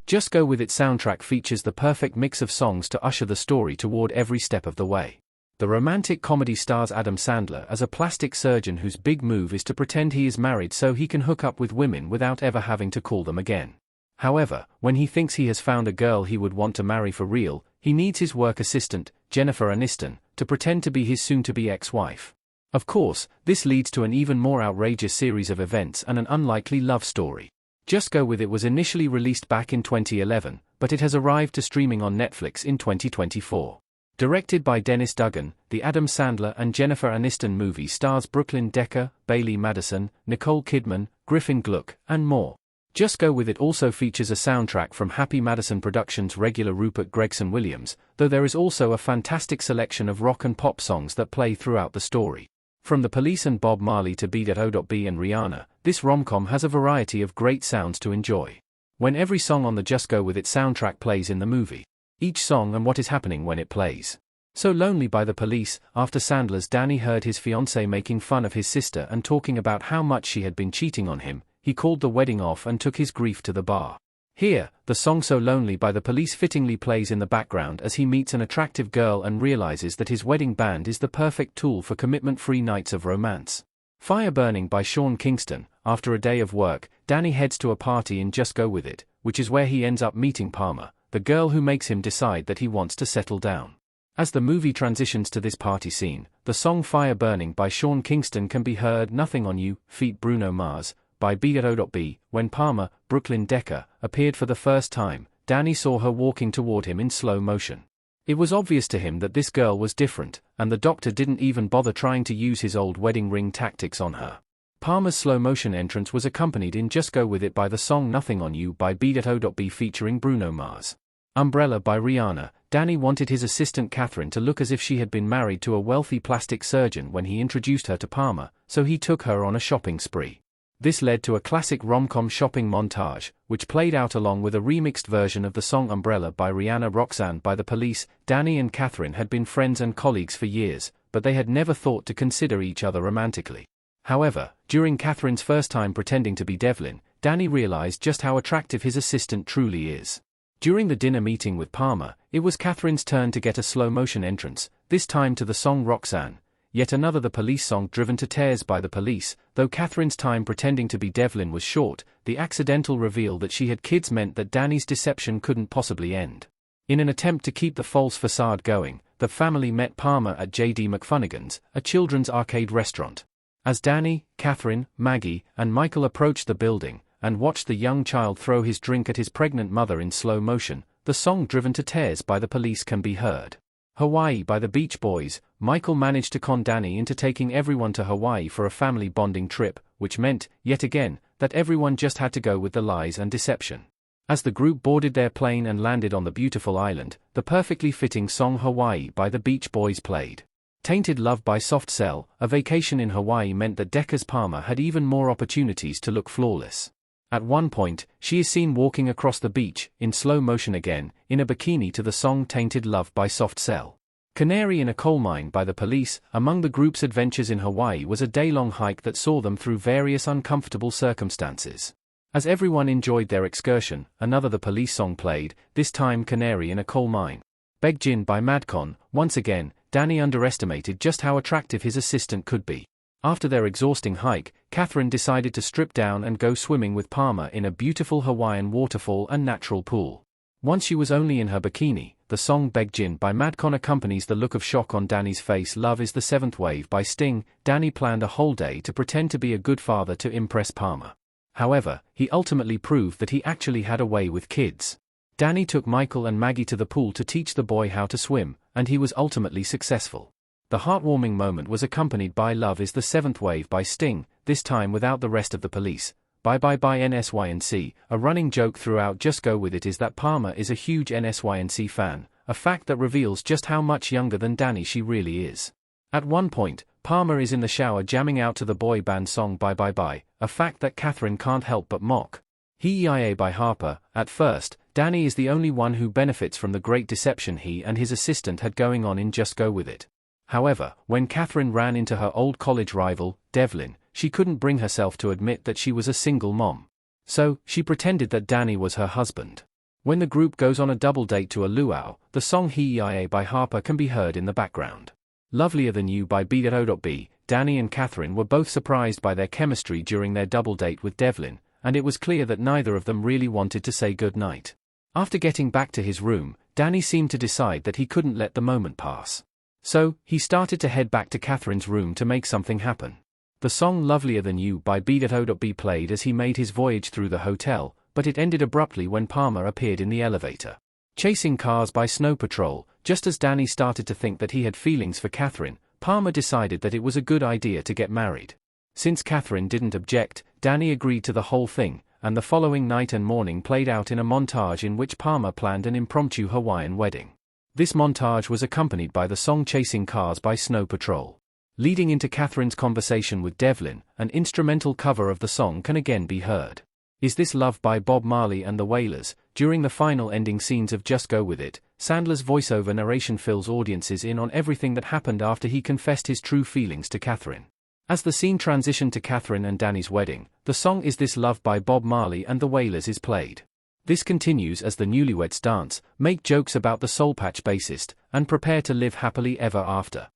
Just Go With It soundtrack features the perfect mix of songs to usher the story toward every step of the way. The romantic comedy stars Adam Sandler as a plastic surgeon whose big move is to pretend he is married so he can hook up with women without ever having to call them again. However, when he thinks he has found a girl he would want to marry for real, he needs his work assistant, Jennifer Aniston, to pretend to be his soon-to-be ex-wife. Of course, this leads to an even more outrageous series of events and an unlikely love story. Just Go With It was initially released back in 2011, but it has arrived to streaming on Netflix in 2024. Directed by Dennis Dugan, the Adam Sandler and Jennifer Aniston movie stars Brooklyn Decker, Bailey Madison, Nicole Kidman, Griffin Gluck, and more. Just Go With It also features a soundtrack from Happy Madison Productions regular Rupert Gregson Williams, though there is also a fantastic selection of rock and pop songs that play throughout the story. From The Police and Bob Marley to B.O.B. and Rihanna, this rom-com has a variety of great sounds to enjoy. When every song on the Just Go With It soundtrack plays in the movie, each song and what is happening when it plays. So Lonely by The Police, after Sandler's Danny heard his fiancée making fun of his sister and talking about how much she had been cheating on him, he called the wedding off and took his grief to the bar. Here, the song So Lonely by The Police fittingly plays in the background as he meets an attractive girl and realizes that his wedding band is the perfect tool for commitment-free nights of romance. Fire Burning by Sean Kingston, after a day of work, Danny heads to a party in Just Go With It, which is where he ends up meeting Palmer, the girl who makes him decide that he wants to settle down. As the movie transitions to this party scene, the song Fire Burning by Sean Kingston can be heard. Nothing on You, feat. Bruno Mars, by B.O.B. When Palmer, Brooklyn Decker, appeared for the first time, Danny saw her walking toward him in slow motion. It was obvious to him that this girl was different, and the doctor didn't even bother trying to use his old wedding ring tactics on her. Palmer's slow-motion entrance was accompanied in Just Go With It by the song Nothing on You by B.O.B. featuring Bruno Mars. Umbrella by Rihanna. Danny wanted his assistant Catherine to look as if she had been married to a wealthy plastic surgeon when he introduced her to Palmer, so he took her on a shopping spree. This led to a classic rom-com shopping montage, which played out along with a remixed version of the song Umbrella by Rihanna. Roxanne by The Police. Danny and Catherine had been friends and colleagues for years, but they had never thought to consider each other romantically. However, during Catherine's first time pretending to be Devlin, Danny realized just how attractive his assistant truly is. During the dinner meeting with Palmer, it was Catherine's turn to get a slow-motion entrance, this time to the song Roxanne. Yet another The Police song Driven to Tears by The Police. Though Catherine's time pretending to be Devlin was short, the accidental reveal that she had kids meant that Danny's deception couldn't possibly end. In an attempt to keep the false facade going, the family met Palmer at J.D. McFunnigan's, a children's arcade restaurant. As Danny, Catherine, Maggie, and Michael approached the building, and watched the young child throw his drink at his pregnant mother in slow motion, the song Driven to Tears by The Police can be heard. Hawaii by the Beach Boys. Michael managed to con Danny into taking everyone to Hawaii for a family bonding trip, which meant, yet again, that everyone just had to go with the lies and deception. As the group boarded their plane and landed on the beautiful island, the perfectly fitting song Hawaii by the Beach Boys played. Tainted Love by Soft Cell. A vacation in Hawaii meant that Decker's Palmer had even more opportunities to look flawless. At one point, she is seen walking across the beach, in slow motion again, in a bikini to the song Tainted Love by Soft Cell. Canary in a Coal Mine by The Police. Among the group's adventures in Hawaii was a day-long hike that saw them through various uncomfortable circumstances. As everyone enjoyed their excursion, another The Police song played, this time Canary in a Coal Mine. Beg Gin by Madcon. Once again, Danny underestimated just how attractive his assistant could be. After their exhausting hike, Catherine decided to strip down and go swimming with Palmer in a beautiful Hawaiian waterfall and natural pool. Once she was only in her bikini, the song Beg Gin by Madcon accompanies the look of shock on Danny's face. Love is the Seventh Wave by Sting. Danny planned a whole day to pretend to be a good father to impress Palmer. However, he ultimately proved that he actually had a way with kids. Danny took Michael and Maggie to the pool to teach the boy how to swim, and he was ultimately successful. The heartwarming moment was accompanied by Love is the Seventh Wave by Sting, this time without the rest of The Police. Bye Bye by NSYNC. A running joke throughout Just Go With It is that Palmer is a huge NSYNC fan, a fact that reveals just how much younger than Danny she really is. At one point, Palmer is in the shower jamming out to the boy band song Bye Bye Bye, a fact that Catherine can't help but mock. Heia by Harper. At first, Danny is the only one who benefits from the great deception he and his assistant had going on in Just Go With It. However, when Catherine ran into her old college rival, Devlin, she couldn't bring herself to admit that she was a single mom. So, she pretended that Danny was her husband. When the group goes on a double date to a luau, the song Hee by Harper can be heard in the background. Lovelier Than You by B.O.B. Danny and Catherine were both surprised by their chemistry during their double date with Devlin, and it was clear that neither of them really wanted to say goodnight. After getting back to his room, Danny seemed to decide that he couldn't let the moment pass. So, he started to head back to Catherine's room to make something happen. The song Lovelier Than You by B.O.B. played as he made his voyage through the hotel, but it ended abruptly when Palmer appeared in the elevator. Chasing Cars by Snow Patrol. Just as Danny started to think that he had feelings for Catherine, Palmer decided that it was a good idea to get married. Since Catherine didn't object, Danny agreed to the whole thing, and the following night and morning played out in a montage in which Palmer planned an impromptu Hawaiian wedding. This montage was accompanied by the song Chasing Cars by Snow Patrol. Leading into Catherine's conversation with Devlin, an instrumental cover of the song can again be heard. Is This Love by Bob Marley and the Wailers. During the final ending scenes of Just Go With It, Sandler's voiceover narration fills audiences in on everything that happened after he confessed his true feelings to Catherine. As the scene transitioned to Catherine and Danny's wedding, the song Is This Love by Bob Marley and the Wailers is played. This continues as the newlyweds dance, make jokes about the Soul Patch bassist, and prepare to live happily ever after.